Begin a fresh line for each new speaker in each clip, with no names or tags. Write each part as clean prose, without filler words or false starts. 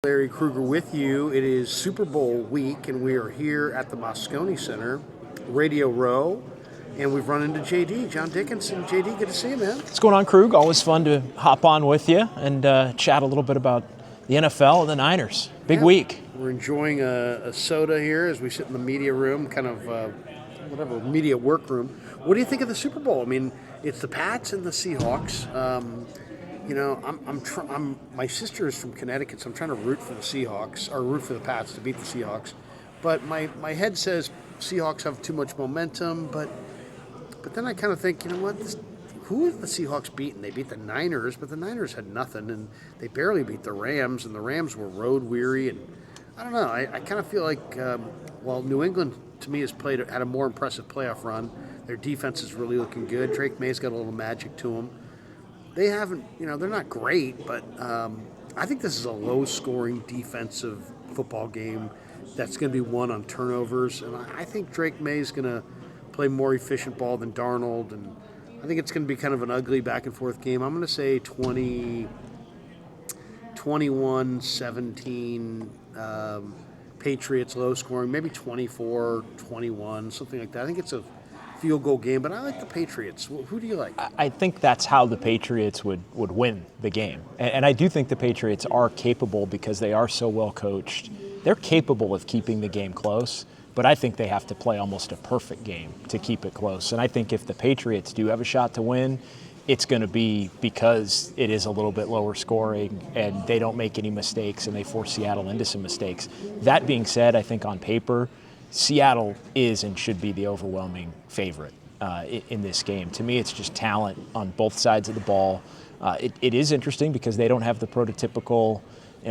Larry Krueger with you. It is Super Bowl week, and we are here at the Moscone Center, Radio Row, and we've run into JD, John Dickinson. JD, good to see you, man.
What's going on, Krug? Always fun to hop on with you and chat a little bit about the NFL and the Niners. Big week.
We're enjoying a soda here as we sit in the media room, kind of media workroom. What do you think of the Super Bowl? I mean, it's the Pats and the Seahawks. My sister is from Connecticut, so I'm trying to root for the Seahawks, or root for the Pats to beat the Seahawks. But my head says Seahawks have too much momentum, but then I kind of think, you know what, who have the Seahawks beaten? They beat the Niners, but the Niners had nothing, and they barely beat the Rams, and the Rams were road weary, and I don't know, I kind of feel like, while New England, to me, had a more impressive playoff run, their defense is really looking good. Drake May's got a little magic to him. They haven't, they're not great, but I think this is a low-scoring defensive football game that's going to be won on turnovers. And I think Drake May's going to play more efficient ball than Darnold. And I think it's going to be kind of an ugly back-and-forth game. I'm going to say 21-17 Patriots, low-scoring, maybe 24-21, something like that. I think it's a field goal game, but I like the Patriots. Who do you like?
I think that's how the Patriots would win the game. And I do think the Patriots are capable because they are so well coached. They're capable of keeping the game close, but I think they have to play almost a perfect game to keep it close. And I think if the Patriots do have a shot to win, it's going to be because it is a little bit lower scoring and they don't make any mistakes and they force Seattle into some mistakes. That being said, I think on paper, Seattle is and should be the overwhelming favorite in this game. To me, it's just talent on both sides of the ball. It is interesting because they don't have the prototypical,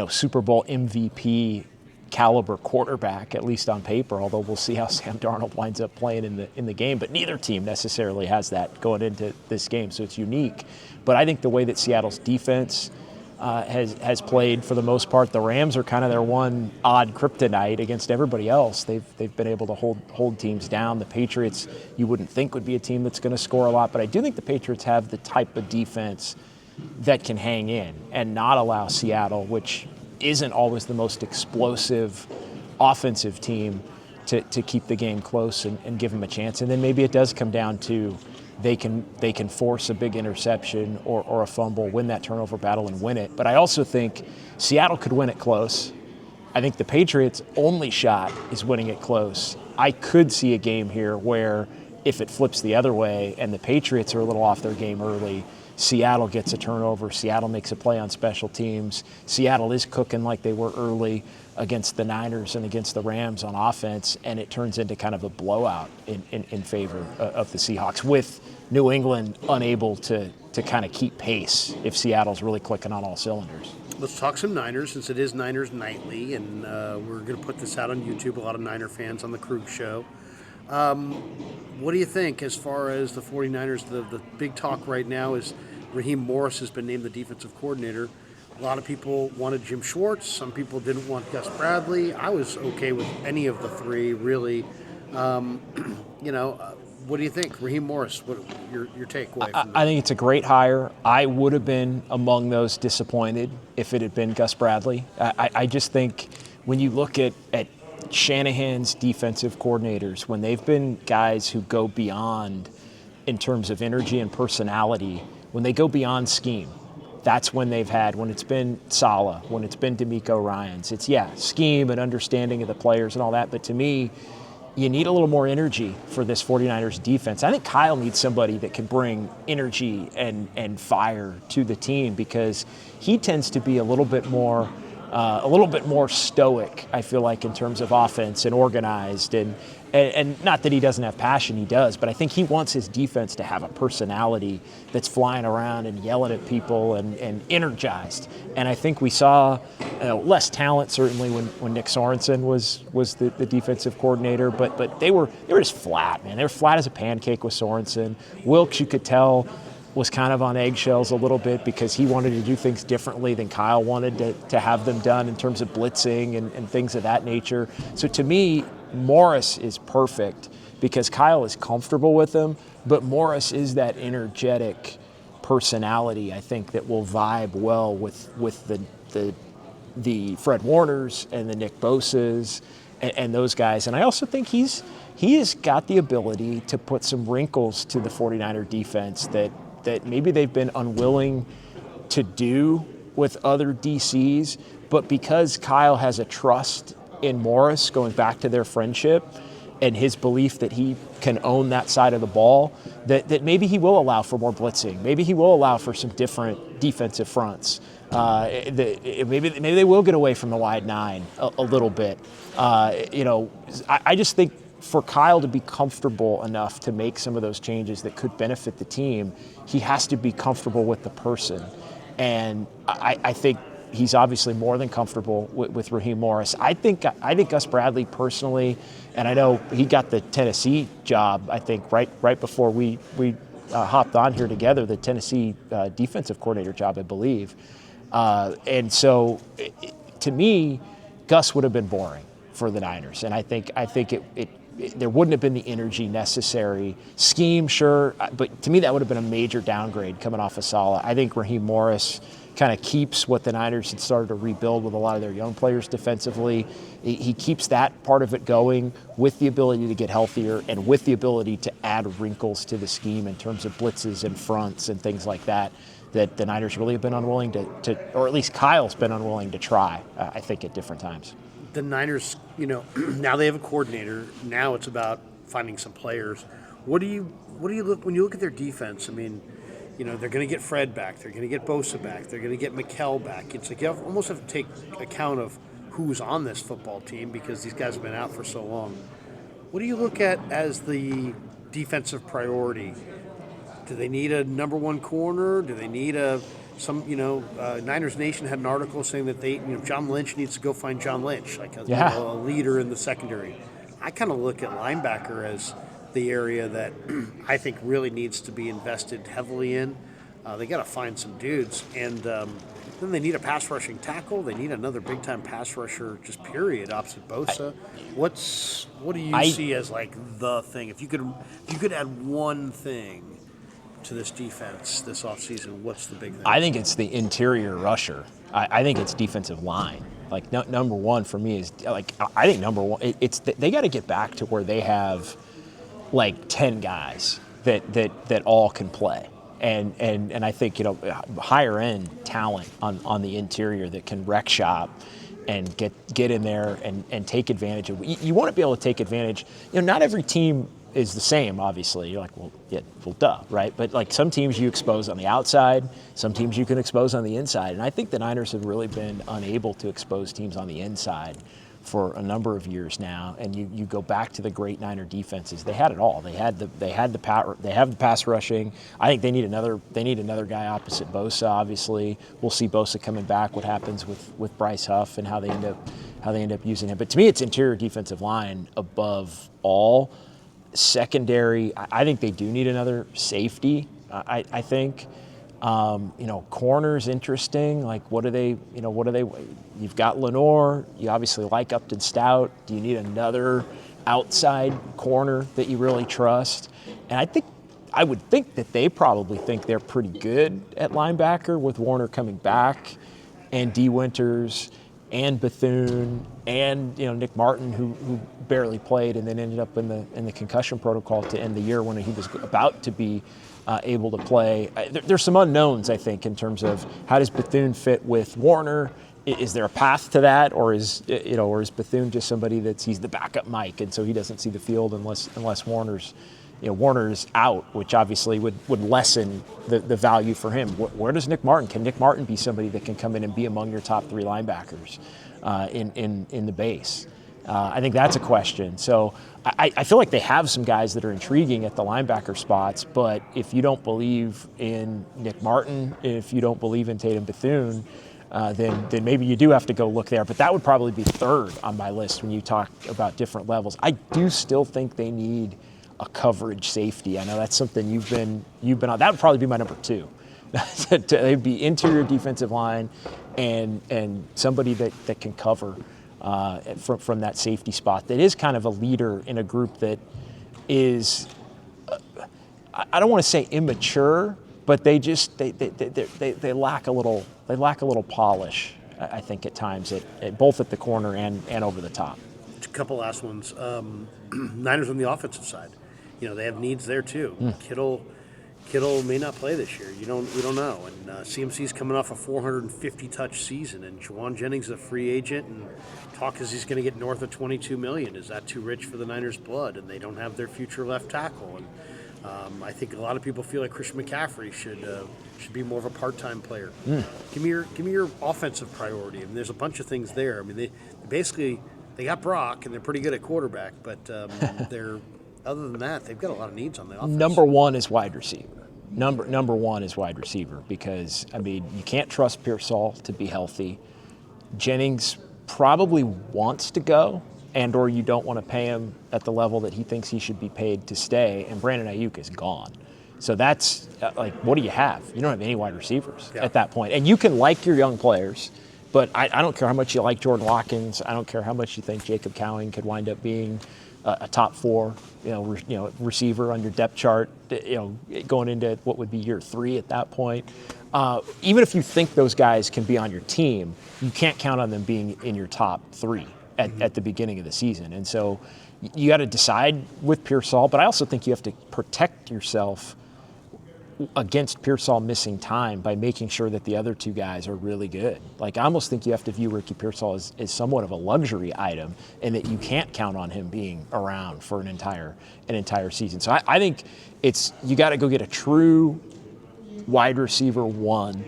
Super Bowl MVP caliber quarterback, at least on paper, although we'll see how Sam Darnold winds up playing in the game. But neither team necessarily has that going into this game, so it's unique. But I think the way that Seattle's defense has played for the most part. The Rams are kind of their one odd kryptonite against everybody else. They've been able to hold teams down. The Patriots, you wouldn't think would be a team that's going to score a lot, but I do think the Patriots have the type of defense that can hang in and not allow Seattle, which isn't always the most explosive offensive team, to keep the game close and give them a chance. And then maybe it does come down to they can force a big interception or a fumble, win that turnover battle and win it. But I also think Seattle could win it close. I think the Patriots' only shot is winning it close. I could see a game here where if it flips the other way and the Patriots are a little off their game early, Seattle gets a turnover, Seattle makes a play on special teams, Seattle is cooking like they were early against the Niners and against the Rams on offense, and it turns into kind of a blowout in favor of the Seahawks, with New England unable to kind of keep pace if Seattle's really clicking on all cylinders.
Let's talk some Niners, since it is Niners Nightly, and we're going to put this out on YouTube. A lot of Niner fans on the Krug Show. What do you think as far as the 49ers? The big talk right now is Raheem Morris has been named the defensive coordinator. A lot of people wanted Jim Schwartz. Some people didn't want Gus Bradley. I was okay with any of the three, really. What do you think? Raheem Morris, what your takeaway from that?
I think it's a great hire. I would have been among those disappointed if it had been Gus Bradley. I just think when you look at Shanahan's defensive coordinators, when they've been guys who go beyond in terms of energy and personality, when they go beyond scheme, that's when when it's been Saleh, when it's been DeMeco Ryans. It's, scheme and understanding of the players and all that, but to me, you need a little more energy for this 49ers defense. I think Kyle needs somebody that can bring energy and fire to the team, because he tends to be a little bit more stoic, I feel like, in terms of offense and organized, and not that he doesn't have passion, he does, but I think he wants his defense to have a personality that's flying around and yelling at people and energized. And I think we saw less talent certainly when Nick Sorensen was the defensive coordinator, but they were just flat, man. They were flat as a pancake with Sorensen. Wilkes, you could tell, was kind of on eggshells a little bit because he wanted to do things differently than Kyle wanted to have them done in terms of blitzing and things of that nature. So to me, Morris is perfect because Kyle is comfortable with him, but Morris is that energetic personality, I think, that will vibe well with the the Fred Warners and the Nick Bosas and those guys. And I also think he has got the ability to put some wrinkles to the 49er defense that maybe they've been unwilling to do with other DCs, but because Kyle has a trust in Morris going back to their friendship and his belief that he can own that side of the ball, that maybe he will allow for more blitzing. Maybe he will allow for some different defensive fronts. Maybe they will get away from the wide nine a little bit. I just think for Kyle to be comfortable enough to make some of those changes that could benefit the team, he has to be comfortable with the person. And I think he's obviously more than comfortable with Raheem Morris. I think Gus Bradley personally, and I know he got the Tennessee job, I think, right before we hopped on here together, the Tennessee defensive coordinator job, I believe. And so, to me, Gus would have been boring for the Niners, and I think there wouldn't have been the energy necessary. Scheme, sure, but to me that would have been a major downgrade coming off of Saleh. I think Raheem Morris kind of keeps what the Niners had started to rebuild with a lot of their young players defensively. He keeps that part of it going with the ability to get healthier and with the ability to add wrinkles to the scheme in terms of blitzes and fronts and things like that the Niners really have been unwilling to or at least Kyle's been unwilling to try, I think, at different times.
The Niners, now they have a coordinator. Now it's about finding some players. What do you look when you look at their defense? I mean, they're going to get Fred back. They're going to get Bosa back. They're going to get McKell back. It's like you almost have to take account of who's on this football team because these guys have been out for so long. What do you look at as the defensive priority? Do they need a number one corner? Do they need Niners Nation had an article saying that John Lynch needs to go find John Lynch, like a leader in the secondary. I kind of look at linebacker as the area that I think really needs to be invested heavily in. They got to find some dudes, and then they need a pass rushing tackle. They need another big time pass rusher, just period, opposite Bosa. What do you see as like the thing? If you could add one thing to this defense this offseason, what's the big thing?
I think it's the interior rusher. I think it's defensive line. Like number one for me is I think number one. They got to get back to where they have like 10 guys that all can play, and I think higher end talent on the interior that can wreck shop and get in there and take advantage of. You want to be able to take advantage. Not every team is the same, obviously. You're like, well, duh, right? But like some teams you expose on the outside, some teams you can expose on the inside. And I think the Niners have really been unable to expose teams on the inside for a number of years now. And you go back to the great Niner defenses. They had it all. They have the pass rushing. I think they need another guy opposite Bosa, obviously. We'll see Bosa coming back, what happens with Bryce Huff and how they end up using him. But to me, it's interior defensive line above all. Secondary, I think they do need another safety. I think, corner's interesting. Like, what do they? You've got Lenore. You obviously like Upton Stout. Do you need another outside corner that you really trust? And I would think that they probably think they're pretty good at linebacker with Warner coming back, and D. Winters, and Bethune, and Nick Martin, who barely played and then ended up in the concussion protocol to end the year when he was about to be able to play. There's some unknowns, I think, in terms of how does Bethune fit with Warner. Is there a path to that, or is Bethune just somebody he's the backup Mike, and so he doesn't see the field unless Warner's out, which obviously would lessen the value for him. Where does Nick Martin? Can Nick Martin be somebody that can come in and be among your top three linebackers in the base? I think that's a question. So I feel like they have some guys that are intriguing at the linebacker spots, but if you don't believe in Nick Martin, if you don't believe in Tatum Bethune, then maybe you do have to go look there. But that would probably be third on my list when you talk about different levels. I do still think they need a coverage safety. I know that's something you've been on. That would probably be my number two. They'd be interior defensive line and somebody that can cover from that safety spot. That is kind of a leader in a group that is, I don't want to say immature, but they lack a little polish. I think at times, both at the corner and over the top.
A couple last ones. Niners on the offensive side. They have needs there too. Kittle may not play this year. We don't know. And CMC's coming off a 450 touch season, and Juwan Jennings is a free agent, and talk is he's going to get north of $22 million. Is that too rich for the Niners' blood? And they don't have their future left tackle. And I think a lot of people feel like Christian McCaffrey should be more of a part-time player. Give me your offensive priority. I mean, there's a bunch of things there. I mean, they got Brock, and they're pretty good at quarterback, but they're other than that, they've got a lot of needs on the offense.
Number one is wide receiver. Number one is wide receiver because, you can't trust Pearsall to be healthy. Jennings probably wants to go, and or you don't want to pay him at the level that he thinks he should be paid to stay, and Brandon Ayuk is gone. So that's, what do you have? You don't have any wide receivers at that point. And you can like your young players, but I don't care how much you like Jordan Watkins. I don't care how much you think Jacob Cowing could wind up being a top 4, receiver on your depth chart, going into what would be year 3 at that point. Even if you think those guys can be on your team, you can't count on them being in your top 3 at the beginning of the season. And so you got to decide with Pearsall, but I also think you have to protect yourself against Pearsall missing time by making sure that the other 2 guys are really good. I almost think you have to view Ricky Pearsall as somewhat of a luxury item, and that you can't count on him being around for an entire season. So I think you got to go get a true wide receiver 1,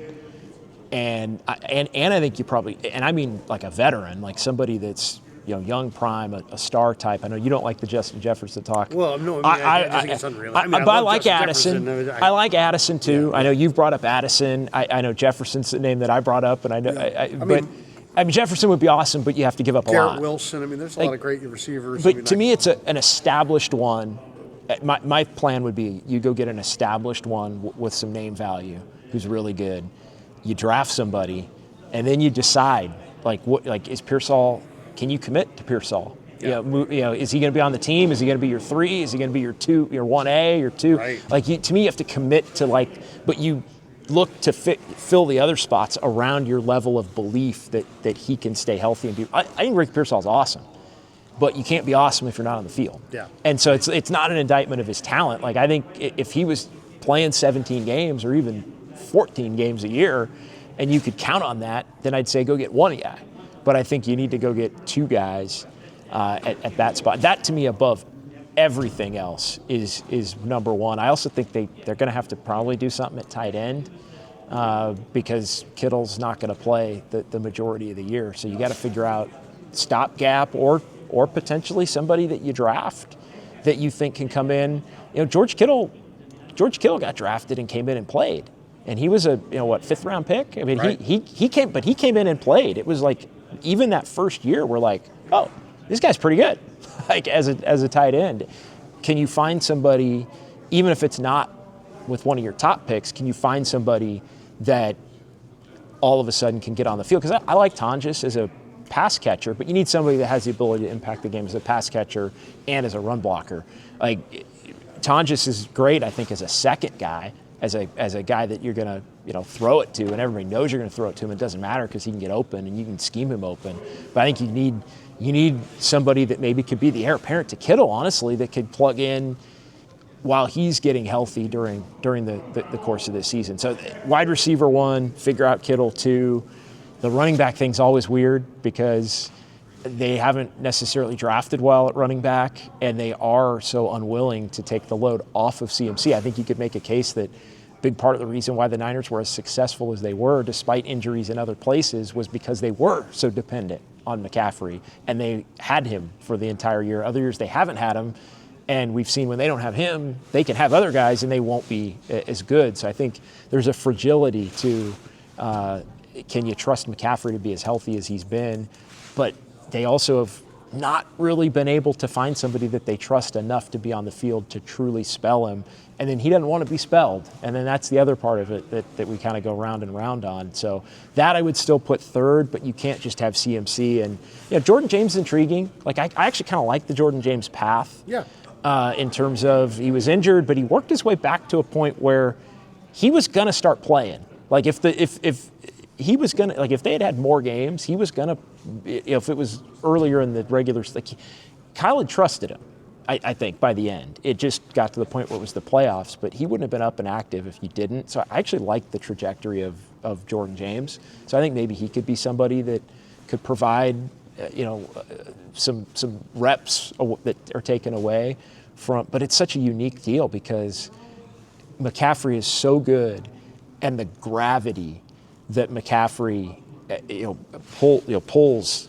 and I think you probably, and I mean like a veteran, like somebody that's young prime, a star type. I know you don't like the Justin Jefferson talk.
Well, no, I just think it's unreal.
But I like Addison. I like Addison too. Yeah. I know you've brought up Addison. I know Jefferson's the name that I brought up, and I know. But Jefferson would be awesome, but you have to give up a lot.
Garrett Wilson. There's a lot of great receivers.
But to me, it's an established one. My plan would be you go get an established one with some name value who's really good. You draft somebody, and then you decide is Pearsall. Can you commit to Pearsall? Yeah. Is he going to be on the team? Is he going to be your 3? Is he going to be your 2, your 1A, your 2? Right. To me, you have to commit to but you look to fill the other spots around your level of belief that he can stay healthy and be. I think Rick Pearsall's awesome, but you can't be awesome if you're not on the field.
Yeah.
And so it's not an indictment of his talent. I think if he was playing 17 games or even 14 games a year, and you could count on that, then I'd say go get one guy. But I think you need to go get 2 guys at that spot. That, to me, above everything else, is number one. I also think they're going to have to probably do something at tight end because Kittle's not going to play the majority of the year. So you got to figure out stopgap or potentially somebody that you draft that you think can come in. George Kittle got drafted and came in and played. And he was a 5th round pick.
Right.
he came in and played. It was even that first year, we're like, oh, this guy's pretty good. As a tight end, can you find somebody, even if it's not with one of your top picks, can you find somebody that all of a sudden can get on the field? Because I like Tonjes as a pass catcher, but you need somebody that has the ability to impact the game as a pass catcher and as a run blocker. Tonjes is great, I think, as a second guy. As a guy that you're going to throw it to, and everybody knows you're going to throw it to him. It doesn't matter because he can get open and you can scheme him open. But I think you need somebody that maybe could be the heir apparent to Kittle, honestly, that could plug in while he's getting healthy during the course of this season. So wide receiver 1, figure out Kittle 2. The running back thing's always weird because they haven't necessarily drafted well at running back, and they are so unwilling to take the load off of CMC. I think you could make a case that big part of the reason why the Niners were as successful as they were, despite injuries in other places, was because they were so dependent on McCaffrey, and they had him for the entire year. Other years they haven't had him, and we've seen when they don't have him, they can have other guys, and they won't be as good. So I think there's a fragility to can you trust McCaffrey to be as healthy as he's been, but they also have not really been able to find somebody that they trust enough to be on the field to truly spell him. And then he doesn't want to be spelled. And then that's the other part of it that we kind of go round and round on. So that I would still put 3rd, but you can't just have CMC. And Jordan James is intriguing. I actually kind of like the Jordan James path.
Yeah.
In terms of he was injured, but he worked his way back to a point where he was going to start playing. If he was gonna, like, if they had more games, he was gonna, if it was earlier in the regular, like, Kyle had trusted him. I think by the end, it just got to the point where it was the playoffs, but he wouldn't have been up and active if you didn't. So I actually like the trajectory of Jordan James. So I think maybe he could be somebody that could provide, some reps that are taken away from. But it's such a unique deal because McCaffrey is so good, and the gravity that McCaffrey, pulls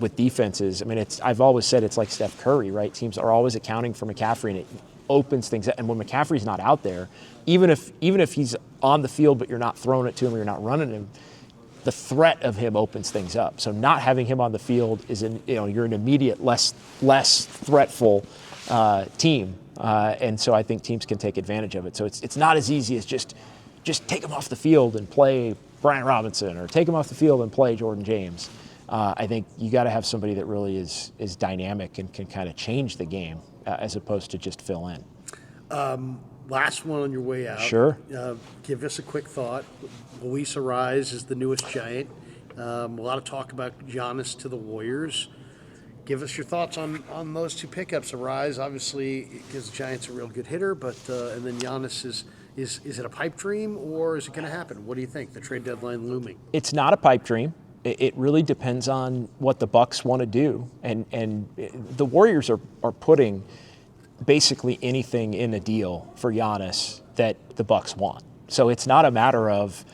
with defenses. I mean, I've always said it's like Steph Curry, right? Teams are always accounting for McCaffrey, and it opens things up. And when McCaffrey's not out there, even if he's on the field but you're not throwing it to him or you're not running him, the threat of him opens things up. So not having him on the field is you're an immediate less threatful team, and so I think teams can take advantage of it. So it's not as easy as just take him off the field and play Brian Robinson, or take him off the field and play Jordan James. I think you got to have somebody that really is dynamic and can kind of change the game as opposed to just fill in.
Last one on your way out.
Sure.
Give us a quick thought. Luis Arise is the newest Giant. A lot of talk about Giannis to the Warriors. Give us your thoughts on those two pickups. Arise, obviously, gives the Giants a real good hitter, but and then Giannis is it a pipe dream, or is it going to happen? What do you think? The trade deadline looming.
It's not a pipe dream. It really depends on what the Bucks want to do, and the Warriors are putting basically anything in a deal for Giannis that the Bucks want. So it's not a matter of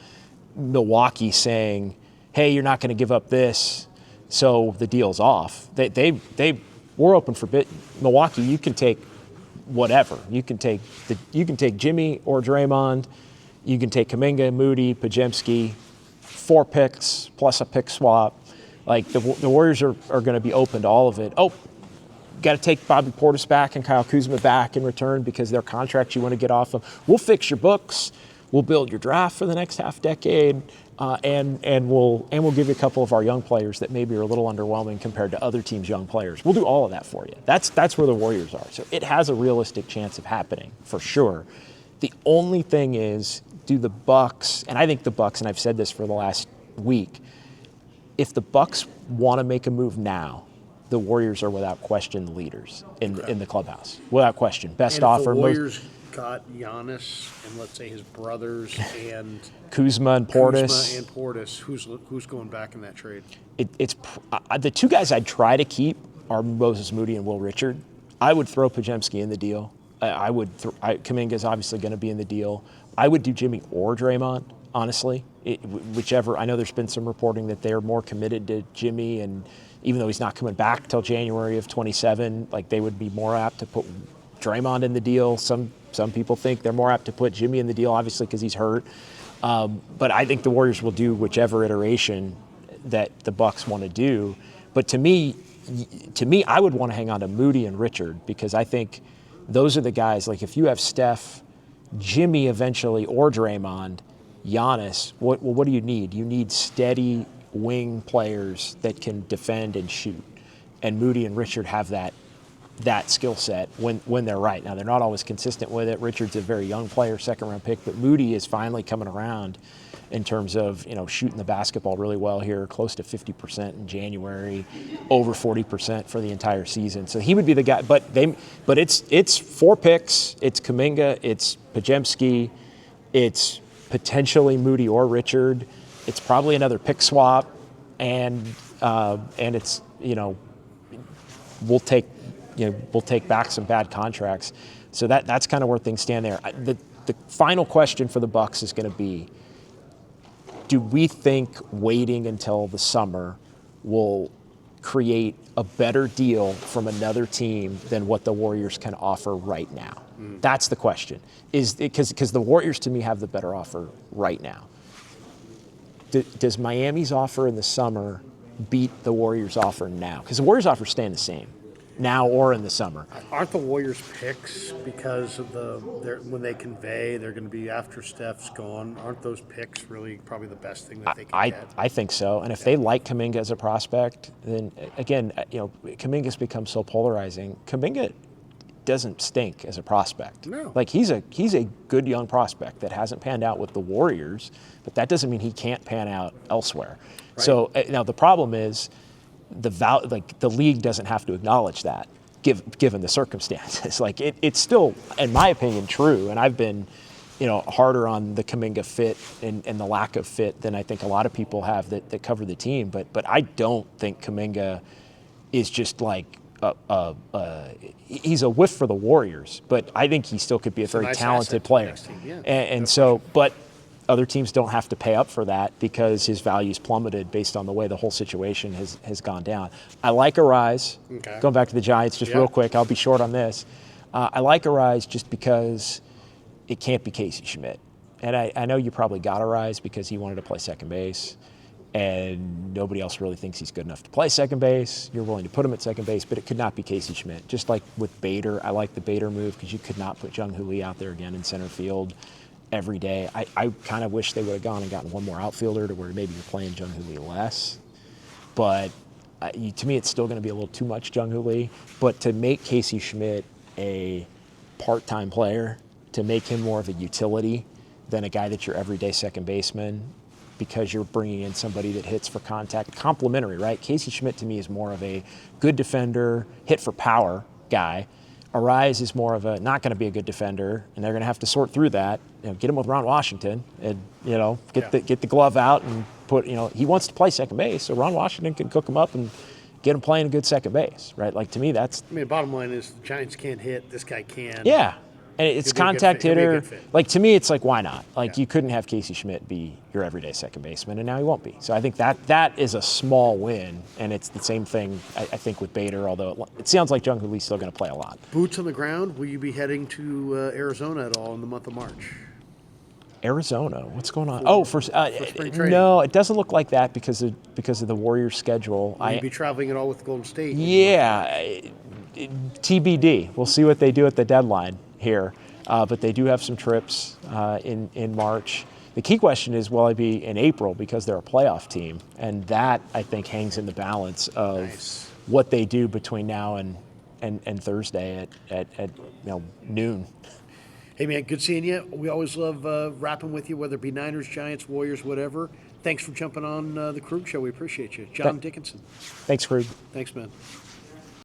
Milwaukee saying, "Hey, you're not going to give up this, so the deal's off." We're open for bid. Milwaukee, you can take whatever. You can take Jimmy or Draymond. You can take Kuminga, Moody, Podziemski. 4 picks plus a pick swap. Like the Warriors are going to be open to all of it. Oh, got to take Bobby Portis back and Kyle Kuzma back in return because they're contracts you want to get off of. We'll fix your books. We'll build your draft for the next half decade, and we'll give you a couple of our young players that maybe are a little underwhelming compared to other teams' young players. We'll do all of that for you. That's where the Warriors are. So it has a realistic chance of happening for sure. The only thing is, do the Bucks, and I think the Bucks, and I've said this for the last week, if the Bucks want to make a move now, the Warriors are without question the leaders in the clubhouse. Without question. Best
and
offer.
If the Warriors got Giannis and let's say his brothers and
Kuzma and Portis.
Who's going back in that trade?
It's the two guys I'd try to keep are Moses Moody and Will Richard. I would throw Podziemski in the deal. Kuminga is obviously going to be in the deal. I would do Jimmy or Draymond, honestly. Whichever. I know there's been some reporting that they're more committed to Jimmy, and even though he's not coming back till January of 27, like they would be more apt to put Draymond in the deal. Some people think they're more apt to put Jimmy in the deal, obviously because he's hurt. But I think the Warriors will do whichever iteration that the Bucks want to do. But to me, I would want to hang on to Moody and Richard because I think those are the guys. Like if you have Steph, Jimmy eventually, or Draymond, Giannis, what do you need? You need steady wing players that can defend and shoot. And Moody and Richard have that skill set when they're right. Now, they're not always consistent with it. Richard's a very young player, second-round pick, but Moody is finally coming around in terms of shooting the basketball really well here, close to 50% in January, over 40% for the entire season. So he would be the guy. But it's 4 picks. It's Kuminga. It's Podziemski. It's potentially Moody or Richard. It's probably another pick swap, and it's we'll take back some bad contracts. So that's kind of where things stand there. The final question for the Bucks is going to be, do we think waiting until the summer will create a better deal from another team than what the Warriors can offer right now? That's the question. Because the Warriors, to me, have the better offer right now. Does Miami's offer in the summer beat the Warriors' offer now? Because the Warriors' offer is staying the same now or in the summer.
Aren't the Warriors picks because of when they convey they're going to be after Steph's gone? Aren't those picks really probably the best thing that they can get?
I think so. And if they like Kuminga as a prospect, then again, Kuminga's become so polarizing. Kuminga, doesn't stink as a prospect.
No.
Like he's a good young prospect that hasn't panned out with the Warriors, but that doesn't mean he can't pan out elsewhere. Right. So now the problem is the league doesn't have to acknowledge that, given the circumstances. Like it's still, in my opinion, true. And I've been, harder on the Kuminga fit and the lack of fit than I think a lot of people have that cover the team. But I don't think Kuminga is just like he's a whiff for the Warriors. But I think he still could be a very talented player.
Yeah.
And so, but other teams don't have to pay up for that because his value's plummeted based on the way the whole situation has gone down. I like Arise.
Okay.
Going back to the Giants just real quick, I'll be short on this. I like Arise just because it can't be Casey Schmidt. And I know you probably got Arise because he wanted to play second base, and nobody else really thinks he's good enough to play second base. You're willing to put him at second base, but it could not be Casey Schmidt. Just like with Bader, I like the Bader move because you could not put Jung-Hoo Lee out there again in center field every day. I kind of wish they would have gone and gotten one more outfielder to where maybe you're playing Jung-Hoo Lee less. But to me, it's still going to be a little too much Jung-Hoo Lee. But to make Casey Schmidt a part-time player, to make him more of a utility than a guy that's your everyday second baseman, because you're bringing in somebody that hits for contact, complementary, right? Casey Schmidt to me is more of a good defender, hit for power guy. Arise is more of a not going to be a good defender, and they're going to have to sort through that. Get him with Ron Washington, and get the glove out and put. He wants to play second base, so Ron Washington can cook him up and get him playing a good second base, right? Like to me, that's.
Bottom line is the Giants can't hit. This guy can.
Yeah. And it's contact hitter. Like to me, it's like why not? Like you couldn't have Casey Schmidt be your everyday second baseman, and now he won't be. So I think that is a small win, and it's the same thing I think with Bader. Although it sounds like Jung-Hoo Lee's still going to play a lot.
Boots on the ground. Will you be heading to Arizona at all in the month of March?
Arizona, what's going on? For
spring training.
No, it doesn't look like that because of the Warriors' schedule.
Will you be traveling at all with Golden State?
Yeah, TBD. We'll see what they do at the deadline here, but they do have some trips in March. The key question is, will I be in April because they're a playoff team? And that, I think, hangs in the balance of what they do between now and Thursday at noon.
Hey, man, good seeing you. We always love rapping with you, whether it be Niners, Giants, Warriors, whatever. Thanks for jumping on the Krueger Show. We appreciate you. John Dickinson.
Thanks, Krueger.
Thanks, man.